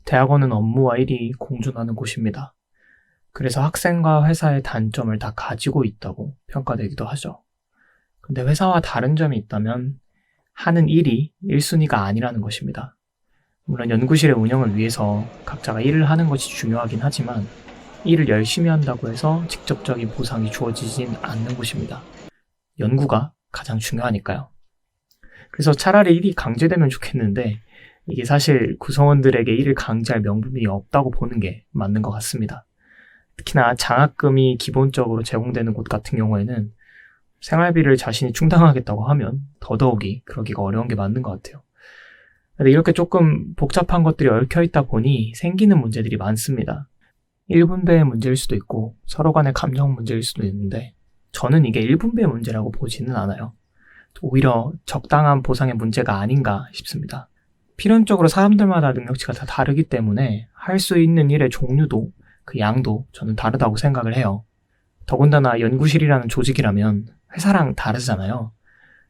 대학원은 업무와 일이 공존하는 곳입니다. 그래서 학생과 회사의 단점을 다 가지고 있다고 평가되기도 하죠. 근데 회사와 다른 점이 있다면 하는 일이 1순위가 아니라는 것입니다. 물론 연구실의 운영을 위해서 각자가 일을 하는 것이 중요하긴 하지만 일을 열심히 한다고 해서 직접적인 보상이 주어지진 않는 곳입니다. 연구가 가장 중요하니까요. 그래서 차라리 일이 강제되면 좋겠는데 이게 사실 구성원들에게 일을 강제할 명분이 없다고 보는 게 맞는 것 같습니다. 특히나 장학금이 기본적으로 제공되는 곳 같은 경우에는 생활비를 자신이 충당하겠다고 하면 더더욱이 그러기가 어려운 게 맞는 것 같아요. 근데 이렇게 조금 복잡한 것들이 얽혀있다 보니 생기는 문제들이 많습니다. 1분배의 문제일 수도 있고 서로 간의 감정 문제일 수도 있는데 저는 이게 1분배의 문제라고 보지는 않아요. 오히려 적당한 보상의 문제가 아닌가 싶습니다. 필연적으로 사람들마다 능력치가 다 다르기 때문에 할 수 있는 일의 종류도 그 양도 저는 다르다고 생각을 해요. 더군다나 연구실이라는 조직이라면 회사랑 다르잖아요.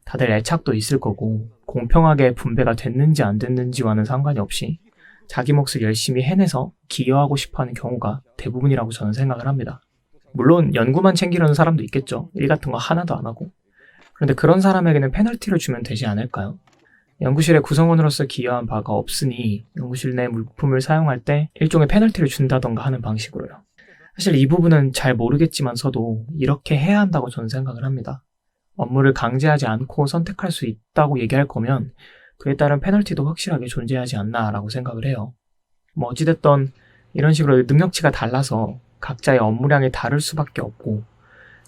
다들 애착도 있을 거고 공평하게 분배가 됐는지 안 됐는지와는 상관이 없이 자기 몫을 열심히 해내서 기여하고 싶어하는 경우가 대부분이라고 저는 생각을 합니다. 물론 연구만 챙기려는 사람도 있겠죠. 일 같은 거 하나도 안 하고. 그런데 그런 사람에게는 페널티를 주면 되지 않을까요? 연구실의 구성원으로서 기여한 바가 없으니 연구실 내 물품을 사용할 때 일종의 페널티를 준다던가 하는 방식으로요. 사실 이 부분은 잘 모르겠지만서도 이렇게 해야 한다고 저는 생각을 합니다. 업무를 강제하지 않고 선택할 수 있다고 얘기할 거면 그에 따른 페널티도 확실하게 존재하지 않나라고 생각을 해요. 어찌됐든 이런 식으로 능력치가 달라서 각자의 업무량이 다를 수밖에 없고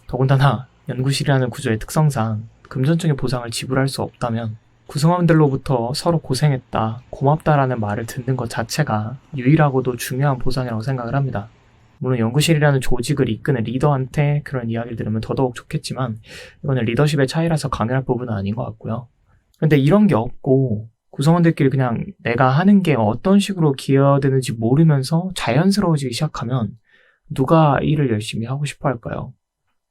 더군다나 연구실이라는 구조의 특성상 금전적인 보상을 지불할 수 없다면 구성원들로부터 서로 고생했다, 고맙다라는 말을 듣는 것 자체가 유일하고도 중요한 보상이라고 생각을 합니다. 물론 연구실이라는 조직을 이끄는 리더한테 그런 이야기를 들으면 더더욱 좋겠지만 이거는 리더십의 차이라서 강요할 부분은 아닌 것 같고요. 근데 이런 게 없고 구성원들끼리 그냥 내가 하는 게 어떤 식으로 기여되는지 모르면서 자연스러워지기 시작하면 누가 일을 열심히 하고 싶어 할까요?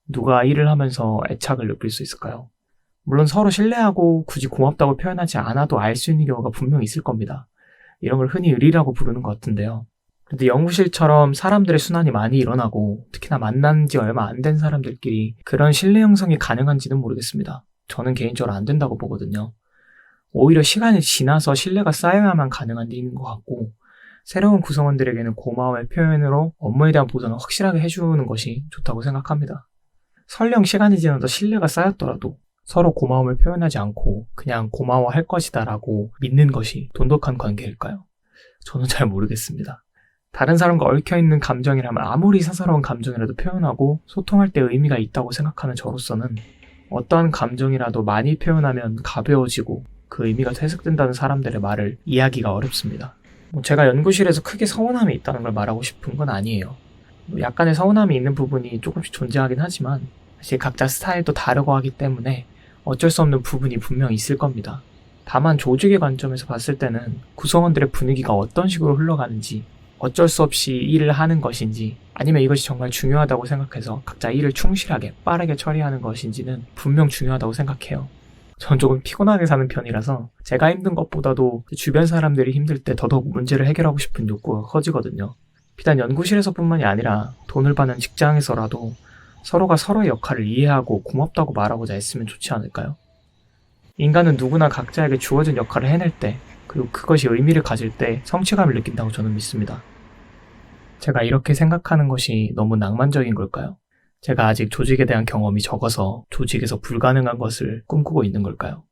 누가 일을 하면서 애착을 느낄 수 있을까요? 물론 서로 신뢰하고 굳이 고맙다고 표현하지 않아도 알 수 있는 경우가 분명 있을 겁니다. 이런 걸 흔히 의리라고 부르는 것 같은데요. 근데 연구실처럼 사람들의 순환이 많이 일어나고 특히나 만난 지 얼마 안 된 사람들끼리 그런 신뢰 형성이 가능한지는 모르겠습니다. 저는 개인적으로 안 된다고 보거든요. 오히려 시간이 지나서 신뢰가 쌓여야만 가능한 일인 것 같고 새로운 구성원들에게는 고마움의 표현으로 업무에 대한 보상을 확실하게 해주는 것이 좋다고 생각합니다. 설령 시간이 지나서 신뢰가 쌓였더라도 서로 고마움을 표현하지 않고 그냥 고마워할 것이다 라고 믿는 것이 돈독한 관계일까요? 저는 잘 모르겠습니다. 다른 사람과 얽혀있는 감정이라면 아무리 사사로운 감정이라도 표현하고 소통할 때 의미가 있다고 생각하는 저로서는 어떠한 감정이라도 많이 표현하면 가벼워지고 그 의미가 퇴색된다는 사람들의 말을 이해하기가 어렵습니다. 제가 연구실에서 크게 서운함이 있다는 걸 말하고 싶은 건 아니에요. 약간의 서운함이 있는 부분이 조금씩 존재하긴 하지만 사실 각자 스타일도 다르고 하기 때문에 어쩔 수 없는 부분이 분명 있을 겁니다. 다만 조직의 관점에서 봤을 때는 구성원들의 분위기가 어떤 식으로 흘러가는지 어쩔 수 없이 일을 하는 것인지 아니면 이것이 정말 중요하다고 생각해서 각자 일을 충실하게 빠르게 처리하는 것인지는 분명 중요하다고 생각해요. 전 조금 피곤하게 사는 편이라서 제가 힘든 것보다도 주변 사람들이 힘들 때 더더욱 문제를 해결하고 싶은 욕구가 커지거든요. 비단 연구실에서뿐만이 아니라 돈을 받는 직장에서라도 서로가 서로의 역할을 이해하고 고맙다고 말하고자 했으면 좋지 않을까요? 인간은 누구나 각자에게 주어진 역할을 해낼 때 그리고 그것이 의미를 가질 때 성취감을 느낀다고 저는 믿습니다. 제가 이렇게 생각하는 것이 너무 낭만적인 걸까요? 제가 아직 조직에 대한 경험이 적어서 조직에서 불가능한 것을 꿈꾸고 있는 걸까요?